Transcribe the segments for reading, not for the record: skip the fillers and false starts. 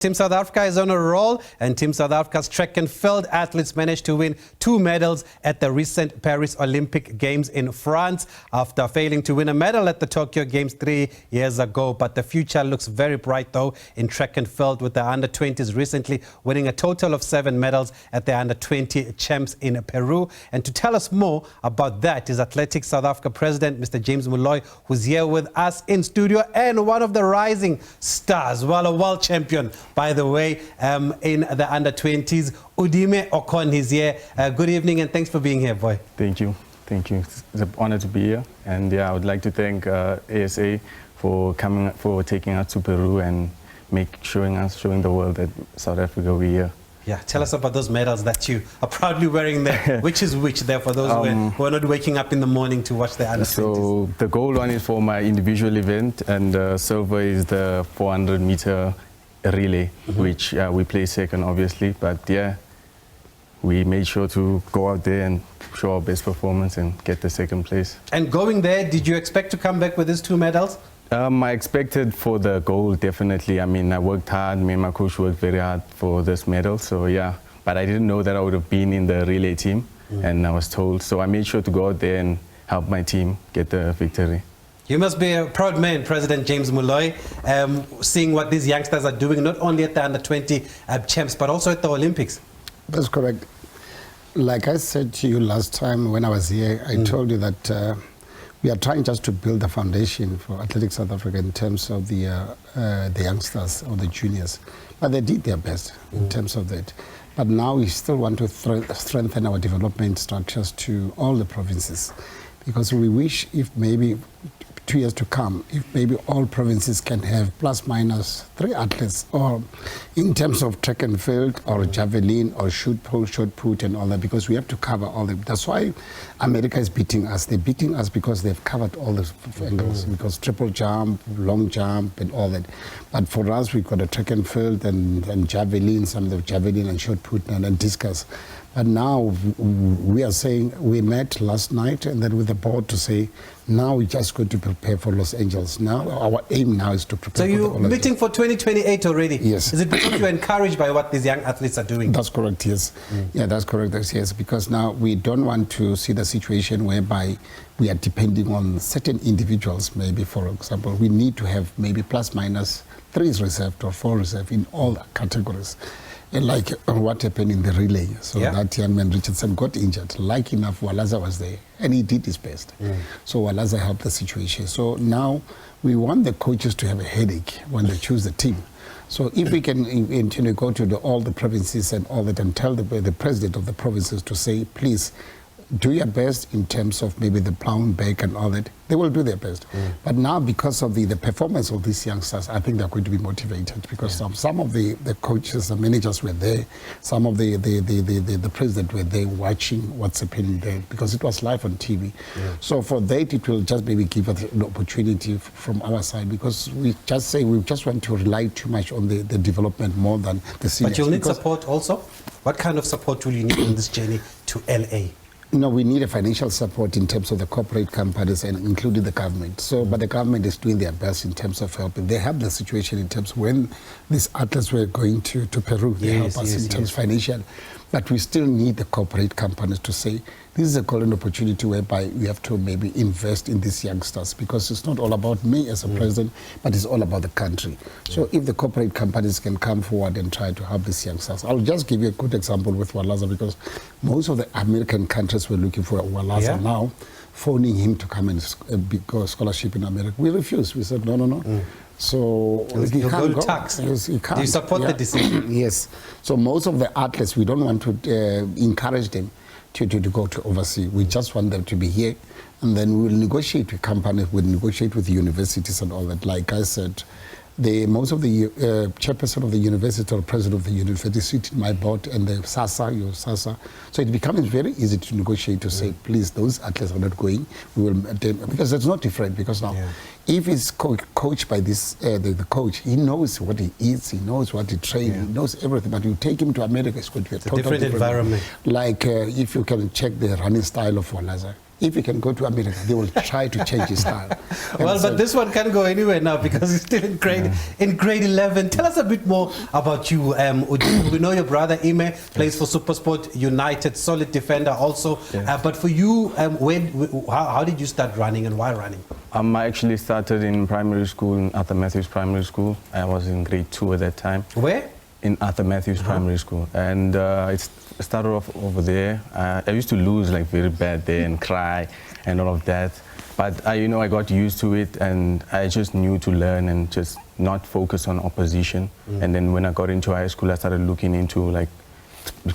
Team South Africa is on a roll, and Team South Africa's track and field athletes managed to win 2 medals at the recent Paris Olympic Games in France after failing to win a medal at the Tokyo Games 3 years ago. But the future looks very bright, though, in track and field, with the Under-20s recently winning a total of 7 medals at the Under-20 champs in Peru. And to tell us more about that is Athletics South Africa President, Mr. James Molloy, who's here with us in studio, and one of the rising stars, well, a world champion, by the way, in the Under-20s. Udeme Okon is here. Good evening and thanks for being here, boy. Thank you. Thank you. It's an honor to be here. And yeah, I would like to thank ASA for taking us to Peru and showing the world that South Africa, we're here. Yeah, tell us about those medals that you are proudly wearing there. Which is which there for those who are not waking up in the morning to watch the Under-20s? So the gold one is for my individual event, and the silver is the 400-meter relay, which we play second, obviously. But yeah, we made sure to go out there and show our best performance and get the second place. And going there, did you expect to come back with these 2 medals? I expected for the gold, definitely. I mean, I worked hard. Me and my coach worked very hard for this medal. So yeah, but I didn't know that I would have been in the relay team, and I was told. So I made sure to go out there and help my team get the victory. You must be a proud man, President James Molloy, seeing what these youngsters are doing, not only at the Under-20 champs, but also at the Olympics. That's correct. Like I said to you last time when I was here, I told you that we are trying just to build a foundation for Athletics South Africa in terms of the youngsters or the juniors. But they did their best in terms of that. But now we still want to strengthen our development structures to all the provinces, because we wish, if maybe 2 years to come, if maybe all provinces can have plus minus 3 athletes, or in terms of track and field, or javelin, or shoot put, and all that, because we have to cover all that. That's why America is beating us. They're beating us because they've covered all the angles, because triple jump, long jump, and all that. But for us, we've got a track and field and javelin, some of the javelin and shot put and discus. But now we are saying, we met last night and then with the board to say, now we're just going to prepare for Los Angeles. Now our aim now is to prepare for the Olympics. So you're meeting for 2028 already? Yes. Is it because you're encouraged by what these young athletes are doing? That's correct, yes. Yeah, that's correct, yes. Because now we don't want to see the situation whereby we are depending on certain individuals. Maybe, for example, we need to have maybe plus minus 3 reserved or 4 reserved in all categories. And like what happened in the relay. So that young man, Richardson, got injured. Like enough, Walaza was there, and he did his best. So Walaza helped the situation. So now we want the coaches to have a headache when they choose the team. So if we can go to all the provinces and all that and tell the president of the provinces to say, please, do your best in terms of maybe the plowing back and all that, they will do their best. But now, because of the performance of these youngsters, I think they're going to be motivated, because some of the coaches, the managers were there, some of the president were there watching what's happening there, because it was live on TV. So for that, it will just maybe give us an opportunity from our side, because we just say we just want to rely too much on the development more than the seniors. But you'll need support also? What kind of support will you need on this journey to LA? No, we need a financial support in terms of the corporate companies and including the government. So, but the government is doing their best in terms of helping. They help the situation in terms of when these athletes were going to Peru. They help us in terms of financial. But we still need the corporate companies to say, this is a golden opportunity whereby we have to maybe invest in these youngsters, because it's not all about me as a president, but it's all about the country. So if the corporate companies can come forward and try to help these youngsters. I'll just give you a good example with Walaza, because most of the American countries were looking for Walaza now, phoning him to come and go scholarship in America. We refused. We said, no. So he can't go. Tax. Yes, he can't. Do you support the decision? Yes. So most of the athletes, we don't want to encourage them to go to overseas. We just want them to be here, and then we will negotiate with companies, we'll negotiate with universities and all that. Like I said, most of the chairperson of the university or president of the university sit in my board, and the SASA. So it becomes very easy to negotiate, to say, please, those athletes are not going. We will, because it's not different. Because now, if it's coached by this, the coach, he knows what he eats, he knows what he trains, he knows everything. But you take him to America, it's going to be a totally different environment. Like if you can check the running style of Walaza. if he can go to America, they will try to change his style. Well, but this one can't go anywhere now because he's still in grade 11. Tell us a bit more about you. We know your brother Ime plays for SuperSport United, solid defender also. But for you, how did you start running and why running? I actually started in primary school, in Arthur Matthews Primary School. I was in grade 2 at that time. Where? In Arthur Matthews Primary School. And it started off over there. I used to lose like very bad there and cry and all of that. But I got used to it, and I just knew to learn and just not focus on opposition. And then when I got into high school, I started looking into like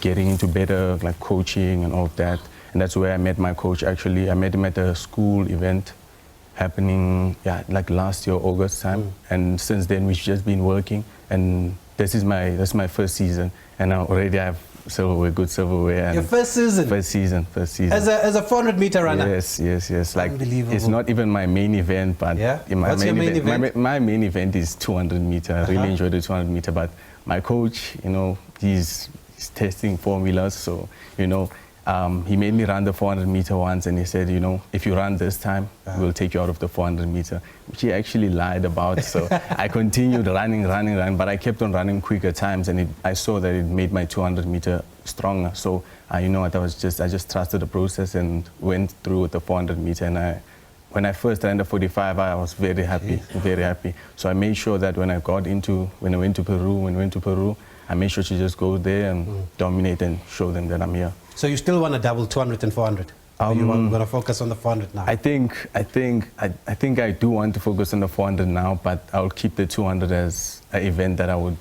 getting into better like coaching and all of that. And that's where I met my coach actually. I met him at a school event happening like last year, August time. And since then we've just been working, and that's my first season, and already I have silverware, good silverware. And your first season? First season. As a 400-meter runner? Yes. Like, unbelievable. It's not even my main event, but What's your main event? My main event is 200 meter. I really enjoy the 200 meter, but my coach, he's testing formulas, so, he made me run the 400 meter once, and he said, if you run this time, we'll take you out of the 400 meter, which he actually lied about. So I continued running, but I kept on running quicker times, and I saw that it made my 200 meter stronger. So I just trusted the process and went through with the 400 meter. And when I first ran the 45, I was very happy, very happy. So I made sure that when I went to Peru, I made sure to just go there and dominate and show them that I'm here. So you still want to double 200 and 400? Or you want to focus on the 400 now? I think I do want to focus on the 400 now, but I'll keep the 200 as an event that I would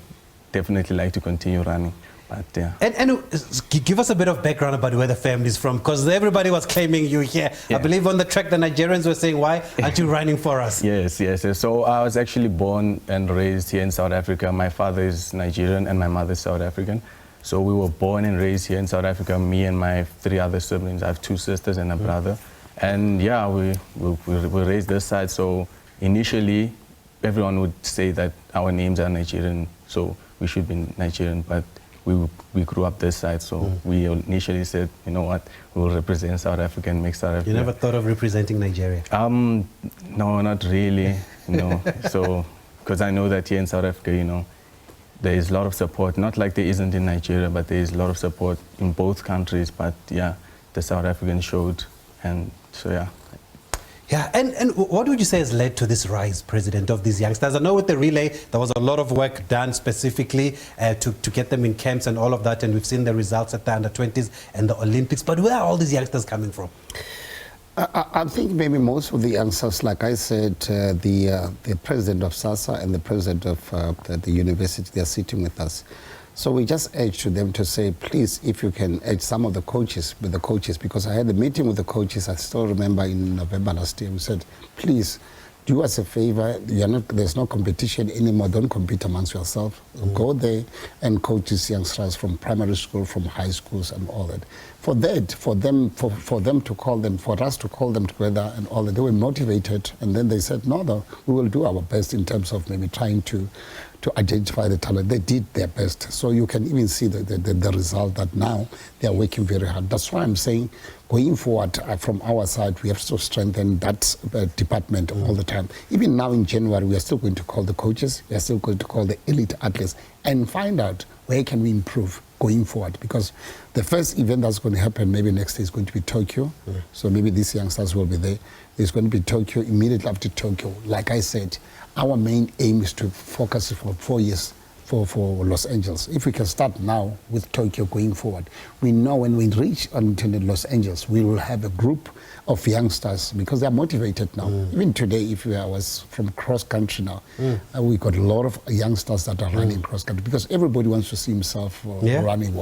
definitely like to continue running. But yeah. And give us a bit of background about where the family is from, because everybody was claiming you here. I believe on the track the Nigerians were saying, why aren't you running for us? Yes. So I was actually born and raised here in South Africa. My father is Nigerian and my mother is South African. So we were born and raised here in South Africa, me and my 3 other siblings. I have 2 sisters and a brother. And yeah, we raised this side. So initially, everyone would say that our names are Nigerian, so we should be Nigerian. But we grew up this side, so we initially said, you know what, we'll represent South Africa and make South Africa. You never thought of representing Nigeria? No, not really. So because I know that here in South Africa, there is a lot of support, not like there isn't in Nigeria, but there is a lot of support in both countries. But yeah, the South Africans showed, and so yeah. Yeah, and what would you say has led to this rise, President, of these youngsters? I know with the relay, there was a lot of work done specifically to get them in camps and all of that, and we've seen the results at the Under-20s and the Olympics. But where are all these youngsters coming from? I think maybe most of the youngsters, like I said, the president of SASA and the president of the university, they are sitting with us. So we just urge to them to say, please, if you can urge some of the coaches, because I had a meeting with the coaches, I still remember in November last year, we said, please, do us a favor, there's no competition anymore, don't compete amongst yourself. Go there and coach these youngsters from primary school, from high schools and all that. For us to call them together and all that, they were motivated, and then they said, no, we will do our best in terms of maybe trying to identify the talent. They did their best. So you can even see the result that now they are working very hard. That's why I'm saying going forward from our side, we have to strengthen that department all the time. Even now in January, we are still going to call the coaches, we are still going to call the elite athletes and find out where can we improve going forward, because the first event that's going to happen maybe next year is going to be Tokyo. So maybe these youngsters will be there. There's going to be Tokyo. Immediately after Tokyo, like I said, our main aim is to focus for 4 years for Los Angeles. If we can start now with Tokyo going forward, we know when we reach until Los Angeles, we will have a group of youngsters because they are motivated now. Even today, if I was from cross country now, we got a lot of youngsters that are running cross country because everybody wants to see himself running.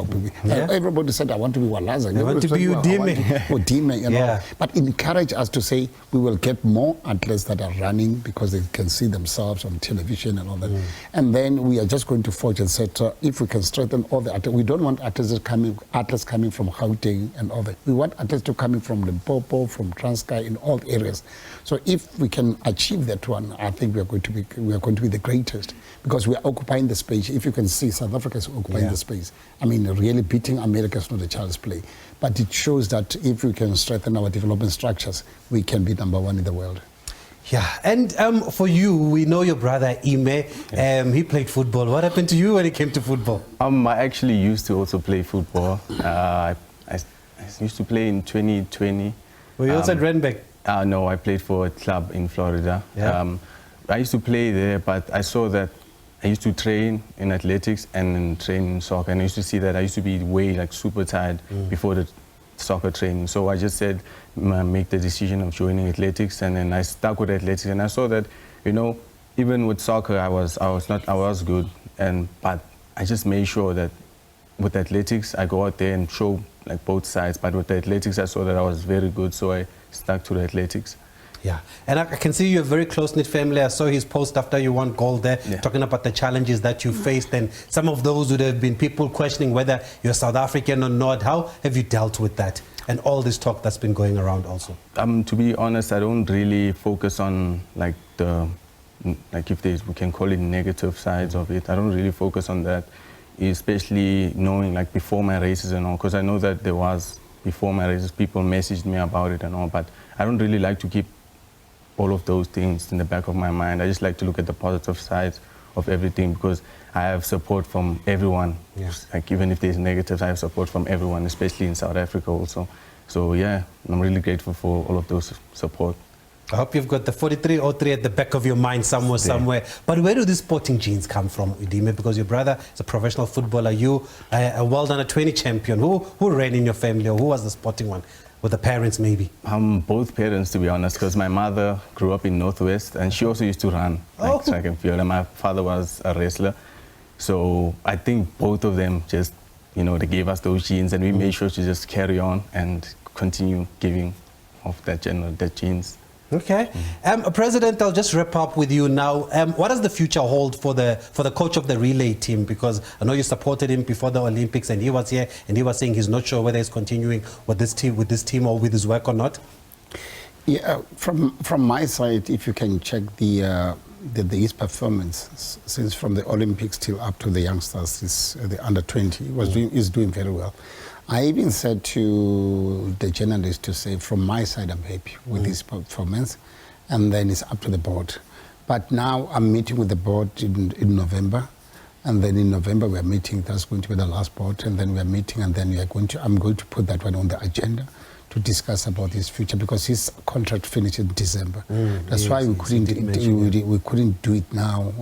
Everybody said, I want to be Walaza. I want to be Udeme. But encourage us to say we will get more athletes that are running because they can see themselves on television and all that. And then we are just going going to forge and said, if we can strengthen all the athletes, we don't want athletes coming from Gauteng and all that. We want athletes to coming from Limpopo, from Transkei, in all areas. So if we can achieve that one, I think we are going to be the greatest, because we are occupying the space. If you can see, South Africa is occupying the space. I mean, really beating America is not a child's play, but it shows that if we can strengthen our development structures, we can be number one in the world. Yeah, and for you, we know your brother Udeme. He played football. What happened to you when it came to football? I actually used to also play football. I used to play in 2020. Were you also at Randburg? No, I played for a club in Florida. Yeah. I used to play there, but I saw that I used to train in athletics and train in soccer, and I used to see that I used to be way super tired before the soccer training. So I just said, make the decision of joining athletics, and then I stuck with athletics, and I saw that, you know, even with soccer I was good, but I just made sure that with athletics I go out there and show like both sides, but with the athletics I saw that I was very good, so I stuck to the athletics. Yeah, and I can see you're a very close-knit family. I saw his post after you won gold there, talking about the challenges that you faced, and some of those would have been people questioning whether you're South African or not. How have you dealt with that and all this talk that's been going around also? To be honest, I don't really focus on like if we can call it negative sides of it. I don't really focus on that, especially knowing like before my races and all, because I know that there was, before my races, people messaged me about it and all, but I don't really like to keep all of those things in the back of my mind. I just like to look at the positive sides of everything, because I have support from everyone. Yes. Like even if there's negatives, I have support from everyone, especially in South Africa also. So yeah, I'm really grateful for all of those support. I hope you've got the 4303 at the back of your mind somewhere. But where do these sporting genes come from, Udeme? Because your brother is a professional footballer, you a World Under-20 champion. Who ran in your family, or who was the sporting one? With the parents, maybe? Both parents, to be honest, because my mother grew up in Northwest, and she also used to run like track and field, and my father was a wrestler. So I think both of them just, you know, they gave us those genes, and we made sure to just carry on and continue giving off that genes. Okay. President, I'll just wrap up with you now. What does the future hold for the coach of the relay team? Because I know you supported him before the Olympics, and he was here, and he was saying he's not sure whether he's continuing with this team or with his work or not. Yeah, from my side, if you can check his performance since from the Olympics till up to the youngsters, the Under-20, he's doing very well. I even said to the journalist to say, from my side, I'm happy with his performance, and then it's up to the board. But now I'm meeting with the board in November, and then in November we are meeting. That's going to be the last board, and then we are meeting, and then I'm going to put that one on the agenda to discuss about his future, because his contract finished in December. That's why we couldn't do it now.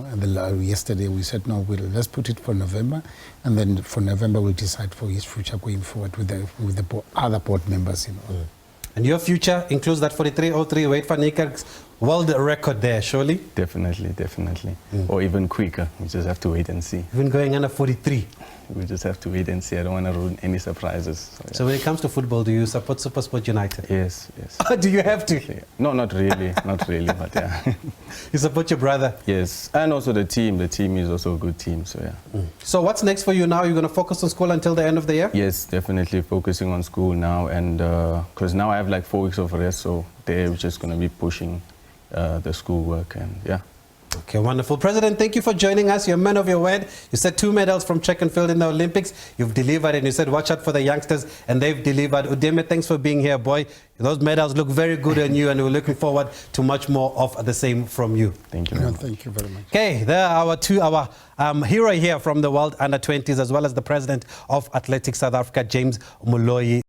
Yesterday we said, no, let's put it for November, and then for November we'll decide for his future going forward with the other board members. You know. And your future includes that 4303 Wade van Niekerk's world record there, surely? Definitely. Or even quicker. We just have to wait and see. Even going under 43? We just have to wait and see. I don't want to ruin any surprises. So, yeah. So when it comes to football, do you support SuperSport United? Yes. Do you have to? No, not really, but yeah. You support your brother? Yes, and also the team. The team is also a good team, so yeah. So what's next for you now? You're going to focus on school until the end of the year? Yes, definitely focusing on school now, and because now I have like 4 weeks of rest, so they're just going to be pushing the school work, and yeah. Okay, wonderful. President, thank you for joining us. You're a man of your word. You said 2 medals from track and field in the Olympics. You've delivered, and you said watch out for the youngsters, and they've delivered. Udeme, thanks for being here, boy. Those medals look very good on you, and we're looking forward to much more of the same from you. Thank you. Thank you very much. Okay, there are our hero here from the World Under-20s, as well as the president of Athletics South Africa, James Moloi.